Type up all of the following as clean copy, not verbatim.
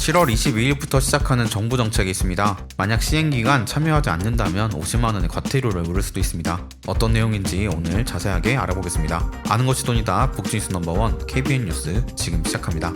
7월 22일부터 시작하는 정부 정책이 있습니다. 만약 시행기간 참여하지 않는다면 50만원의 과태료를 물을 수도 있습니다. 어떤 내용인지 오늘 자세하게 알아보겠습니다. 아는 것이 돈이다. 복지뉴스 넘버원 KBN 뉴스 지금 시작합니다.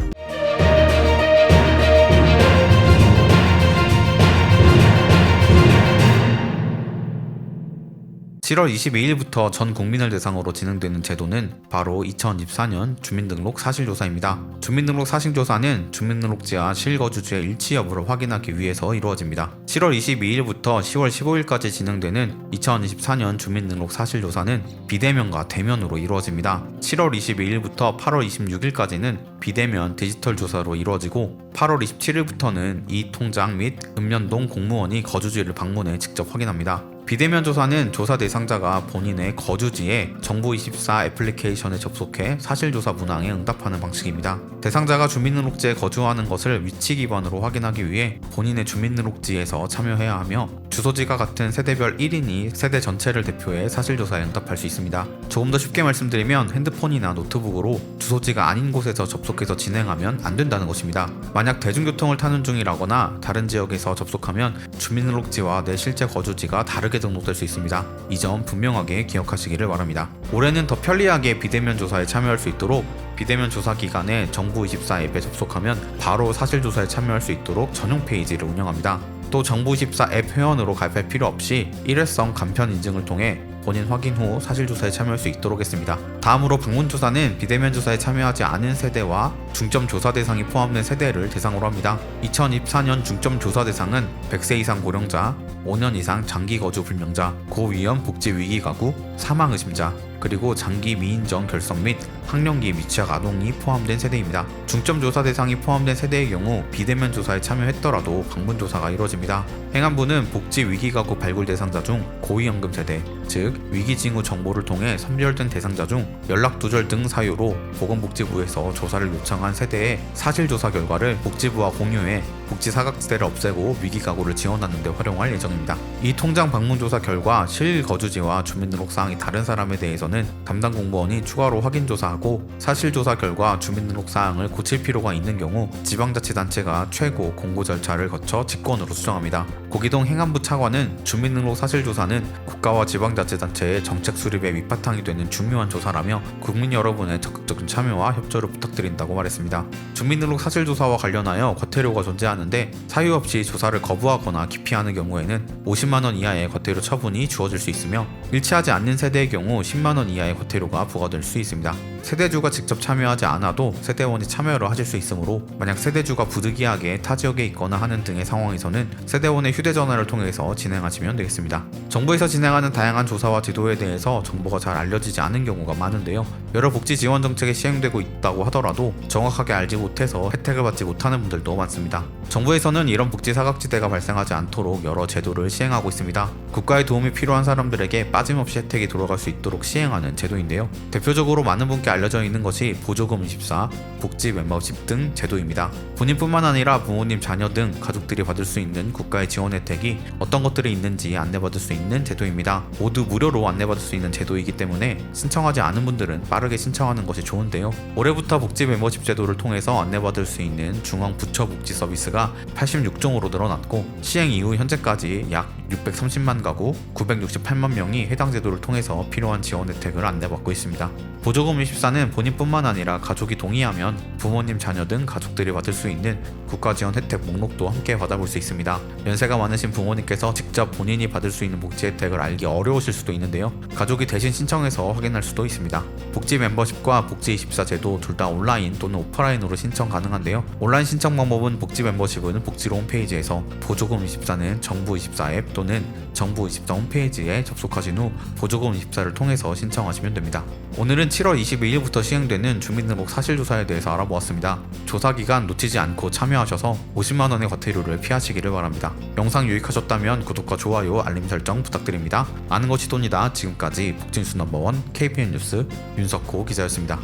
7월 22일부터 전 국민을 대상으로 진행되는 제도는 바로 2024년 주민등록 사실조사입니다. 주민등록 사실조사는 주민등록지와 실거주지의 일치 여부를 확인하기 위해서 이루어집니다. 7월 22일부터 10월 15일까지 진행되는 2024년 주민등록 사실조사는 비대면과 대면으로 이루어집니다. 7월 22일부터 8월 26일까지는 비대면 디지털 조사로 이루어지고 8월 27일부터는 이 통장 및 읍면동 공무원이 거주지를 방문해 직접 확인합니다. 비대면 조사는 조사 대상자가 본인의 거주지에 정부24 애플리케이션에 접속해 사실조사 문항에 응답하는 방식입니다. 대상자가 주민등록지에 거주하는 것을 위치 기반으로 확인하기 위해 본인의 주민등록지에서 참여해야 하며 주소지가 같은 세대별 1인이 세대 전체를 대표해 사실조사에 응답할 수 있습니다. 조금 더 쉽게 말씀드리면 핸드폰이나 노트북으로 주소지가 아닌 곳에서 접속해서 진행하면 안 된다는 것입니다. 만약 대중교통을 타는 중이라거나 다른 지역에서 접속하면 주민등록지와 내 실제 거주지가 다르게 등록될 수 있습니다. 이 점 분명하게 기억하시기를 바랍니다. 올해는 더 편리하게 비대면 조사에 참여할 수 있도록 비대면 조사 기간에 정부24 앱에 접속하면 바로 사실조사에 참여할 수 있도록 전용 페이지를 운영합니다. 또 정부24 앱 회원으로 가입할 필요 없이 일회성 간편 인증을 통해 본인 확인 후 사실조사에 참여할 수 있도록 했습니다. 다음으로 방문조사는 비대면 조사에 참여하지 않은 세대와 중점조사 대상이 포함된 세대를 대상으로 합니다. 2024년 중점조사 대상은 100세 이상 고령자, 5년 이상 장기 거주 불명자, 고위험 복지 위기 가구, 사망 의심자, 그리고 장기 미인정 결석 및 학령기 미취학 아동이 포함된 세대입니다. 중점조사 대상이 포함된 세대의 경우 비대면 조사에 참여했더라도 방문조사가 이루어집니다. 행안부는 복지 위기가구 발굴 대상자 중 고위험금 세대, 즉 위기징후 정보를 통해 선별된 대상자 중 연락 두절 등 사유로 보건복지부에서 조사를 요청한 세대의 사실조사 결과를 복지부와 공유해 복지 사각지대를 없애고 위기가구를 지원하는 데 활용할 예정입니다. 이 통장 방문조사 결과 실거주지와 주민등록사항이 다른 사람에 대해서는 담당 공무원이 추가로 확인조사하고 사실조사 결과 주민등록사항을 고칠 필요가 있는 경우 지방자치단체가 최고 공고 절차를 거쳐 직권으로 수정합니다. 고기동 행안부 차관은 주민등록 사실조사는 국가와 지방자치단체의 정책 수립의 밑바탕이 되는 중요한 조사라며 국민 여러분의 적극적인 참여와 협조를 부탁드린다고 말했습니다. 주민등록 사실조사와 관련하여 과태료가 존재하는데 사유 없이 조사를 거부하거나 기피하는 경우에는 50만원 이하의 과태료 처분이 주어질 수 있으며 일치하지 않는 세대의 경우 10만원 이하의 과태료가 부과될 수 있습니다. 세대주가 직접 참여하지 않아도 세대원이 참여를 하실 수 있으므로 만약 세대주가 부득이하게 타 지역에 있거나 하는 등의 상황에서는 세대원의 휴대전화를 통해서 진행하시면 되겠습니다. 정부에서 진행하는 다양한 조사와 제도에 대해서 정보가 잘 알려지지 않은 경우가 많은데요. 여러 복지 지원 정책이 시행되고 있다고 하더라도 정확하게 알지 못해서 혜택을 받지 못하는 분들도 많습니다. 정부에서는 이런 복지 사각지대가 발생하지 않도록 여러 제도를 시행하고 있습니다. 국가의 도움이 필요한 사람들에게 빠짐없이 혜택이 돌아갈 수 있도록 시행하는 제도인데요. 대표적으로 많은 분께 알려져 있는 것이 보조금24, 복지 멤버십 등 제도입니다. 본인뿐만 아니라 부모님, 자녀 등 가족들이 받을 수 있는 국가의 지원 혜택이 어떤 것들이 있는지 안내받을 수 있는 제도입니다. 모두 무료로 안내받을 수 있는 제도이기 때문에 신청하지 않은 분들은 빠르게 신청하는 것이 좋은데요. 올해부터 복지 멤버십 제도를 통해서 안내받을 수 있는 중앙 부처 복지 서비스가 86종으로 늘어났고 시행 이후 현재까지 약 630만 가구 968만 명이 해당 제도를 통해서 필요한 지원 혜택을 안내받고 있습니다. 보조금24는 본인뿐만 아니라 가족이 동의하면 부모님, 자녀 등 가족들이 받을 수 있는 국가 지원 혜택 목록도 함께 받아볼 수 있습니다. 연세가 많으신 부모님께서 직접 본인이 받을 수 있는 복지 혜택을 알기 어려우실 수도 있는데요. 가족이 대신 신청해서 확인할 수도 있습니다. 복지 멤버십과 복지24 제도 둘 다 온라인 또는 오프라인으로 신청 가능한데요. 온라인 신청 방법은 복지 멤버십은 복지로 홈페이지에서, 보조금24는 정부24 앱 또는 정부24 홈페이지에 접속하신 후 보조금24를 통해서 신청하시면 됩니다. 오늘은 7월 22일부터 시행되는 주민등록 사실조사에 대해서 알아보았습니다. 조사기간 놓치지 않고 참여하셔서 50만원의 과태료를 피하시기를 바랍니다. 영상 유익하셨다면 구독과 좋아요, 알림 설정 부탁드립니다. 아는 것이 돈이다. 지금까지 복지뉴스 넘버원 KBN 뉴스 윤석호 기자였습니다.